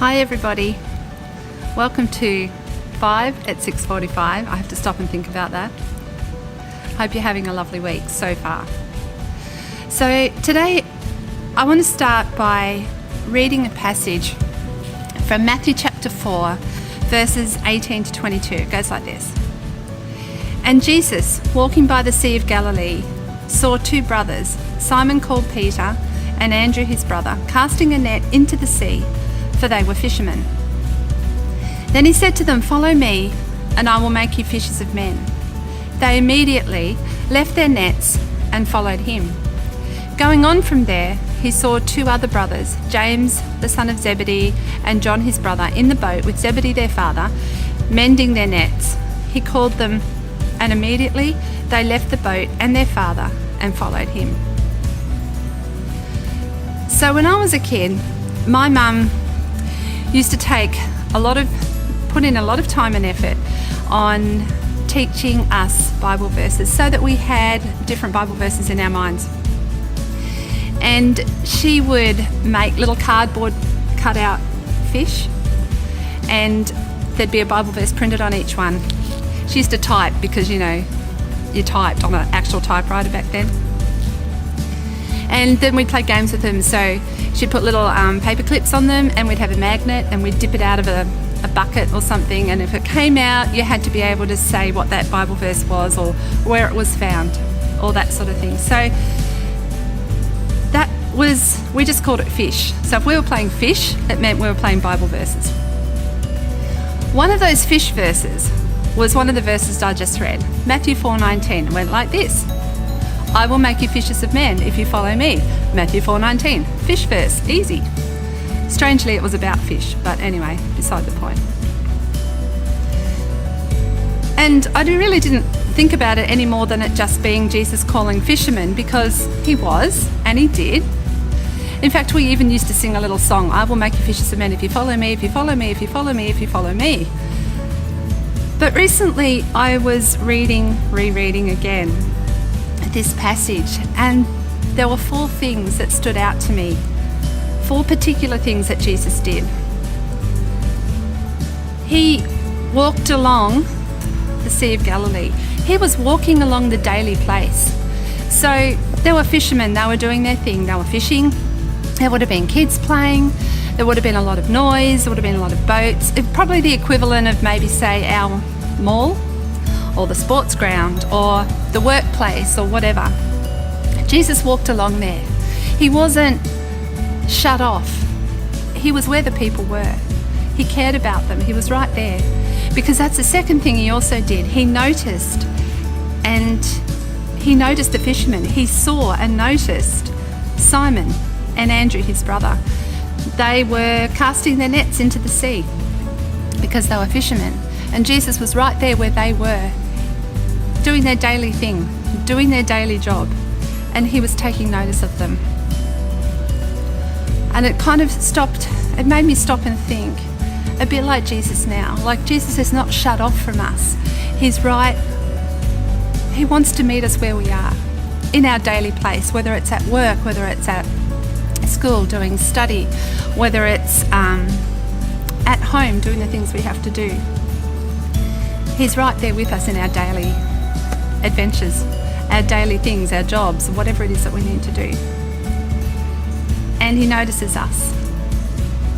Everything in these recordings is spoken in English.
Hi everybody, welcome to 5 at 6:45. I have to stop and think about that. Hope you're having a lovely week so far. So today I want to start by reading a passage from Matthew chapter 4 verses 18 to 22. It goes like this. And Jesus, walking by the Sea of Galilee, saw two brothers, Simon called Peter and Andrew his brother, casting a net into the sea, for they were fishermen. Then he said to them, "Follow me, and I will make you fishers of men." They immediately left their nets and followed him. Going on from there, he saw two other brothers, James the son of Zebedee and John his brother, in the boat with Zebedee their father, mending their nets. He called them, and immediately they left the boat and their father and followed him. So when I was a kid, my mum used to put in a lot of time and effort on teaching us Bible verses so that we had different Bible verses in our minds. And she would make little cardboard cutout fish, and there'd be a Bible verse printed on each one. She used to type because, you typed on an actual typewriter back then. And then we'd play games with them. So she'd put little paper clips on them, and we'd have a magnet, and we'd dip it out of a bucket or something. And if it came out, you had to be able to say what that Bible verse was or where it was found, all that sort of thing. So we just called it fish. So if we were playing fish, it meant we were playing Bible verses. One of those fish verses was one of the verses I just read, Matthew 4:19. It went like this: I will make you fishers of men if you follow me. Matthew 4:19, fish verse, easy. Strangely, it was about fish, but anyway, beside the point. And I really didn't think about it any more than it just being Jesus calling fishermen, because he was, and he did. In fact, we even used to sing a little song, I will make you fishers of men if you follow me, if you follow me, if you follow me, if you follow me. But recently I was rereading again this passage, and there were four things that stood out to me, four particular things that Jesus did. He walked along the Sea of Galilee. He was walking along the daily place. So there were fishermen, they were doing their thing, they were fishing. There would have been kids playing, there would have been a lot of noise, there would have been a lot of boats. Probably the equivalent of maybe, say, our mall or the sports ground or the workplace or whatever. Jesus walked along there. He wasn't shut off. He was where the people were. He cared about them. He was right there. Because that's the second thing he also did. He noticed the fishermen. He saw and noticed Simon and Andrew, his brother. They were casting their nets into the sea because they were fishermen. And Jesus was right there where they were, doing their daily thing, doing their daily job. And he was taking notice of them. And it made me stop and think, a bit like Jesus now. Like Jesus is not shut off from us. He's right. He wants to meet us where we are, in our daily place, whether it's at work, whether it's at school doing study, whether it's at home doing the things we have to do. He's right there with us in our daily adventures, our daily things, our jobs, whatever it is that we need to do. And he notices us,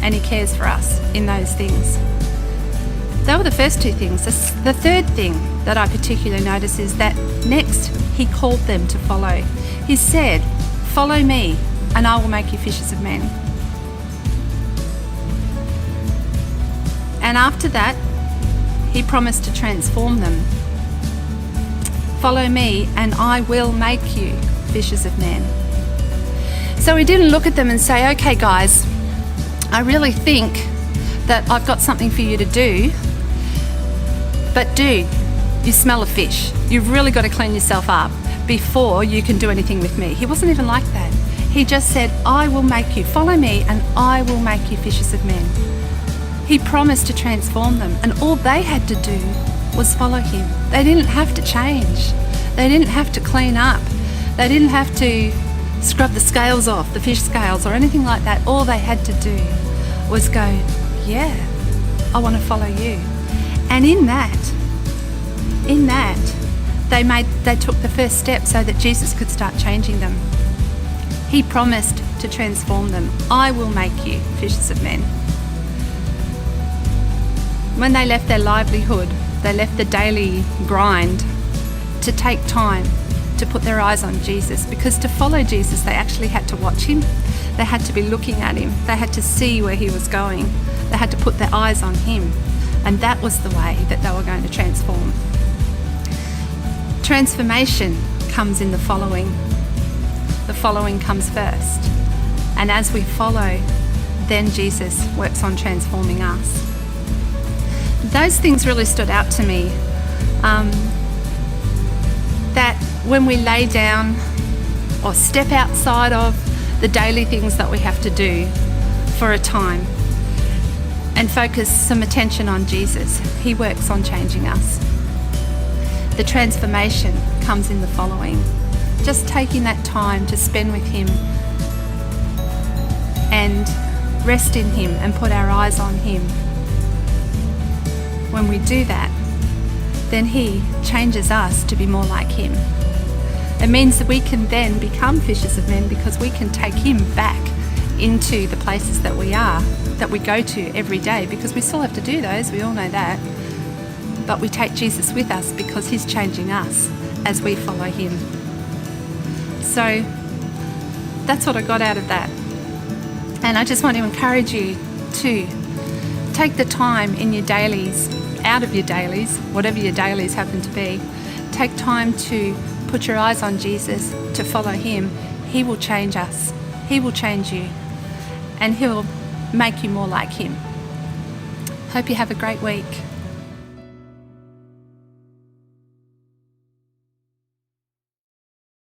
and he cares for us in those things. They were the first two things. The third thing that I particularly notice is that next he called them to follow. He said, "Follow me, and I will make you fishers of men." And after that, he promised to transform them. "Follow me, and I will make you fishers of men." So he didn't look at them and say, "Okay, guys, I really think that I've got something for you to do, but dude, you smell of fish. You've really got to clean yourself up before you can do anything with me." He wasn't even like that. He just said, "I will make you, follow me, and I will make you fishers of men." He promised to transform them, and all they had to do was follow him. They didn't have to change. They didn't have to clean up. They didn't have to scrub the scales off, the fish scales or anything like that. All they had to do was go, yeah, I want to follow you. And in that, they took the first step so that Jesus could start changing them. He promised to transform them. I will make you fishers of men. When they left their livelihood, they left the daily grind to take time to put their eyes on Jesus, because to follow Jesus, they actually had to watch him. They had to be looking at him. They had to see where he was going. They had to put their eyes on him. And that was the way that they were going to transform. Transformation comes in the following. The following comes first. And as we follow, then Jesus works on transforming us. Those things really stood out to me. That when we lay down or step outside of the daily things that we have to do for a time and focus some attention on Jesus, he works on changing us. The transformation comes in the following. Just taking that time to spend with him and rest in him and put our eyes on him. When we do that, then he changes us to be more like him. It means that we can then become fishers of men, because we can take him back into the places that we go to every day, because we still have to do those, we all know that. But we take Jesus with us because he's changing us as we follow him. So that's what I got out of that. And I just want to encourage you to take the time in your dailies, out of your dailies, whatever your dailies happen to be, take time to put your eyes on Jesus, to follow him. He will change us. He will change you. And he'll make you more like him. Hope you have a great week.